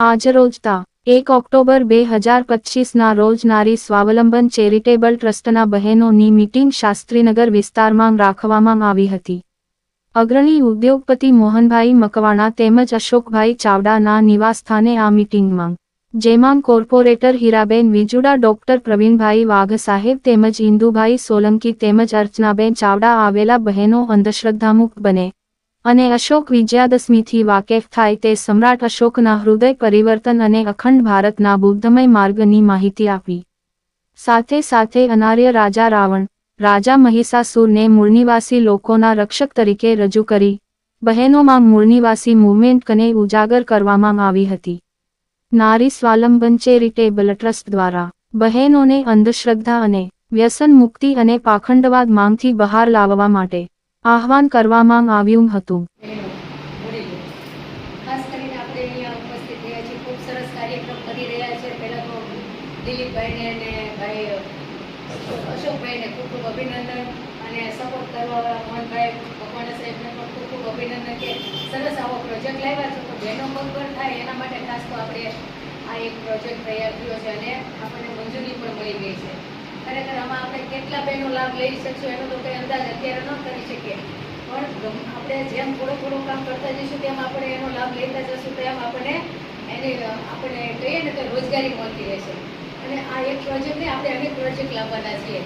આજરોજ તા 1 ઓક્ટોબર 2025ના રોજ નારી સ્વાવલંબન ચેરિટેબલ ટ્રસ્ટના બહેનોની મીટિંગ શાસ્ત્રીનગર વિસ્તારમાં રાખવામાં આવી હતી। અગ્રણી ઉદ્યોગપતિ મોહનભાઈ મકવાણા તેમજ અશોકભાઈ ચાવડાના નિવાસસ્થાને આ મીટિંગમાં જેમાં કોર્પોરેટર હીરાબેન વિજુડા, ડોક્ટર પ્રવીણભાઈ વાઘ સાહેબ તેમજ ઇન્દુભાઈ સોલંકી તેમજ અર્ચનાબેન ચાવડા આવેલા બહેનો અંધશ્રદ્ધામુક્ત બને અને અશોક વિજયાદશમીથી વાકેફ થાય તે સમ્રાટ અશોકના હૃદય પરિવર્તન અને અખંડ ભારતના બુદ્ધમય માર્ગની માહિતી આપી। સાથે સાથે અનાર્ય રાજા રાવણ, રાજા મહિષાસુરને મૂળનિવાસી લોકોના રક્ષક તરીકે રજૂ કરી બહેનોમાં મૂળનિવાસી મૂવમેન્ટ કને ઉજાગર કરવામાં આવી હતી। નારી સ્વાવલંબન ચેરિટેબલ ટ્રસ્ટ દ્વારા બહેનોને અંધશ્રદ્ધા અને વ્યસન મુક્તિ અને પાખંડવાદ માંગથી બહાર લાવવા માટે આહવાન કરવામાં આવ્યું હતું। ખાસ કરીને આપણે અહીંયા ઉપસ્થિત થયા છીએ, ખૂબ સરસ કાર્યક્રમ કરી રહ્યા છે। પહેલાં તો દિલીપભાઈને અને ભાઈ અશોકભાઈને ખૂબ ખૂબ અભિનંદન અને સપોર્ટ કરવાવાળા મોહનભાઈ મકવાણા સાહેબને પણ ખૂબ ખૂબ અભિનંદન કે સરસ આવો પ્રોજેક્ટ લાવ્યા છો। તો બહેનો પગભર થાય એના માટે ખાસ તો આપણે આ એક પ્રોજેક્ટ તૈયાર થયો છે અને આપણને મંજૂરી પણ મળી ગઈ છે। ખરેખર આમાં આપણે કેટલા બહેનો લાભ લઈ શકશું એનો તો કંઈ અંદાજ અત્યારે ન કરી શકીએ, પણ આપણે જેમ થોડું કામ કરતા જઈશું તેમ આપણે એનો લાભ લેતા જશું તેમ આપણે કહીએ ને તો રોજગારી મળતી રહેશે। અને આ એક પ્રોજેક્ટને આપણે અનેક પ્રોજેક્ટ લાવવાના છીએ।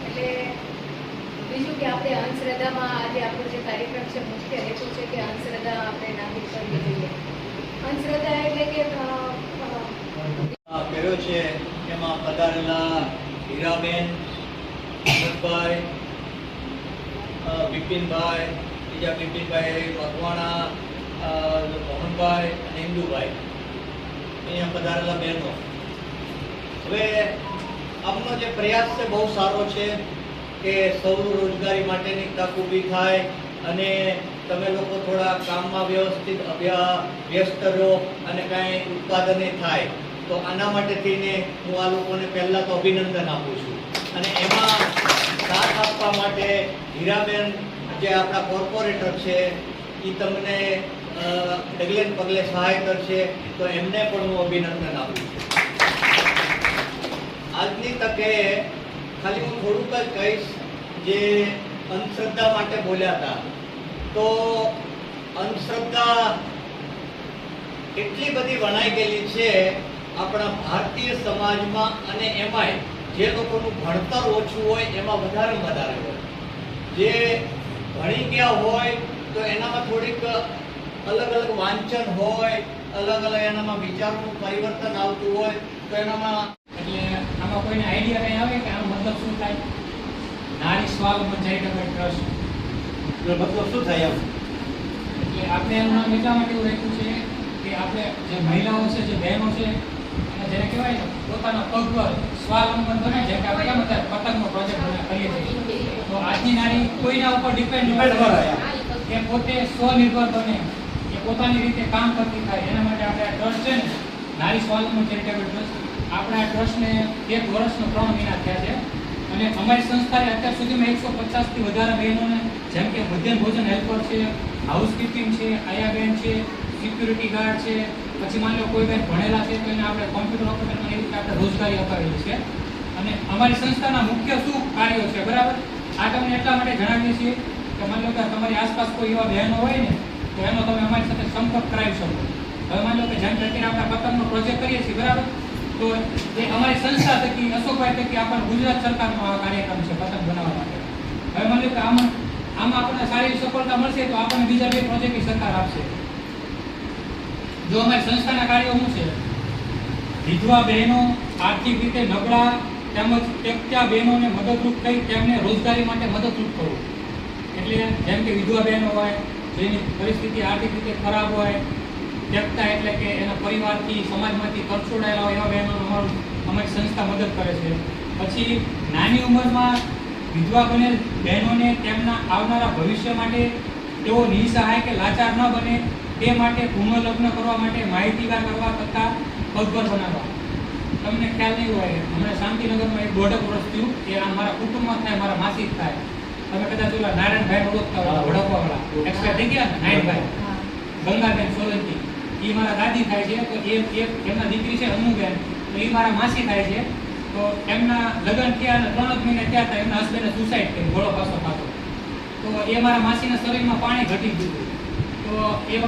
એટલે બીજું કે આપણે અંધશ્રદ્ધામાં આજે આપણો જે કાર્યક્રમ છે મુખ્ય હેતુ છે કે અંધશ્રદ્ધા આપણે નાબૂદ કરવી જોઈએ। અંધશ્રદ્ધા એટલે કે કર્યો છે એમાં પધારેલા હીરાબેન, અમરભાઈ, બિપિનભાઈ, બીજા બિપિનભાઈ મકવાણા, મોહનભાઈ અને ઇન્દુભાઈ, અહીંયા પધારેલા બહેનો। હવે આપનો જે પ્રયાસ છે બહુ સારો છે કે સૌ રોજગારી માટેની તક ઊભી થાય અને તમે લોકો થોડા કામમાં વ્યસ્ત રહો અને કાંઈ ઉત્પાદને થાય। તો આના માટે થઈને હું આ લોકોને પહેલાં તો અભિનંદન આપું છું અને એમાં સાથ આપવા માટે હીરાબેન જે આપણા કોર્પોરેટર છે એ તમને ડગલે પગલે સહાય કરશે, તો એમને પણ હું અભિનંદન આપું છું। આજની તકે ખાલી હું થોડુંક જ કહીશ, જે અંધશ્રદ્ધા માટે બોલ્યા હતા, તો અંધશ્રદ્ધા એટલી બધી વણાઈ ગયેલી છે આપણા ભારતીય સમાજમાં, અને એમાંય જે લોકોનું ભણતર ઓછું હોય એમાં વધારે હોય, જે ભણી ગયા હોય તો એનામાં થોડીક અલગ વાંચન હોય, અલગ એનામાં વિચારોનું પરિવર્તન આવતું હોય, તો એનામાં એટલે આમાં કોઈને આઈડિયા કંઈ આવે કે આનો મતલબ શું થાય? નારી સ્વાવલંબન ચેરિટેબલ ટ્રસ્ટ મતલબ શું થાય? એટલે આપણે એનું નામ એટલા માટે એવું રાખ્યું છે કે આપણે જે મહિલાઓ છે, જે બહેનો છે, જેને કહેવાય ને પોતાના પગ પર સ્વાવલંબન બને, જેમ કે આપણે કેમ અત્યારે પતંગનો પ્રોજેક્ટ કરીએ છીએ, તો આજની નારી કોઈના ઉપર ડિપેન્ડ કે પોતે સ્વનિર્ભર બને, કે પોતાની રીતે કામ કરતી થાય, એના માટે આપણે આ ટ્રસ્ટ છે ને નારી સ્વાવલંબન ચેરિટેબલ ટ્રસ્ટ, આપણા આ ટ્રસ્ટને 1 વર્ષનો 3 મહિના થયા છે અને અમારી સંસ્થાએ અત્યાર સુધીમાં 150થી વધારે બહેનોને, જેમ કે મધ્યાહન ભોજન હેલ્પર છે, હાઉસકીપિંગ છે, આયાબેન છે, સિક્યુરિટી ગાર્ડ છે, પછી માની લો કોઈ બેન ભણેલા છે તો એને આપણે કોમ્પ્યુટર ઓપરેટરમાં એવી રીતે આપણે રોજગારી અપાવેલી છે। અને અમારી સંસ્થાના મુખ્ય શું કાર્યો છે, બરાબર, આ તમને એટલા માટે જણાવીએ છીએ કે માની લો કે તમારી આસપાસ કોઈ એવા બહેનો હોય ને તો એનો તમે અમારી સાથે સંપર્ક કરાવી શકો। હવે માની લો કે જેમ કે અત્યારે આપણે પતંગનો પ્રોજેક્ટ કરીએ છીએ, બરાબર, તો એ અમારી સંસ્થા થકી અશોકભાઈ થકી આપણને ગુજરાત સરકારનો આ કાર્યક્રમ છે પતંગ બનાવવા માટે। હવે માની લો કે આમાં આપણને સારી સફળતા મળશે તો આપણને બીજા 2 પ્રોજેક્ટની સરકાર આપશે। જો અમારી સંસ્થાના કાર્યો શું છે? વિધવા બહેનો, આર્થિક રીતે નબળા તેમજ ત્યક્તા બહેનોને મદદરૂપ થઈ તેમને રોજગારી માટે મદદરૂપ કરવું। એટલે જેમ કે વિધવા બહેનો હોય, જેની પરિસ્થિતિ આર્થિક રીતે ખરાબ હોય, ત્યક્તા એટલે કે એના પરિવારથી, સમાજમાંથી તરછોડાયેલા હોય એવા બહેનોને અમારી સંસ્થા મદદ કરે છે। પછી નાની ઉંમરમાં વિધવા બનેલ બહેનોને તેમના આવનારા ભવિષ્ય માટે તેઓ નિસહાય કે લાચાર ન બને તે માટે પુનઃલગ્ન કરવા માટે માહિતીગાર કરવા તથા પગભર બનાવવા। તમને ખ્યાલ નહીં હોય, હમણાં શાંતિનગરમાં એક 1.5 વર્ષ થયું કે આ મારા કુટુંબમાં થાય, મારા માસી જ થાય, તમે કદાચ ઓલા નારાયણભાઈ ઓળખતા હોય, વડોદરાવાળા એક્સપાયર થઈ ગયા ને, નારાયણભાઈ, ગંગાબેન સોલંકી, એ મારા દાદી થાય છે. તો એમના દીકરી છે અનુબેન, તો એ મારા માસી થાય છે. તો એમના લગ્ન થયા અને 3 જ મહિને થયા હતા એમના હસબન્ડે સુસાઇડ કરી, ઘોડો પાછો ખાતો. તો એ મારા માસીના શરીરમાં પાણી ઘટી ગયું હતું. તો એ વખતે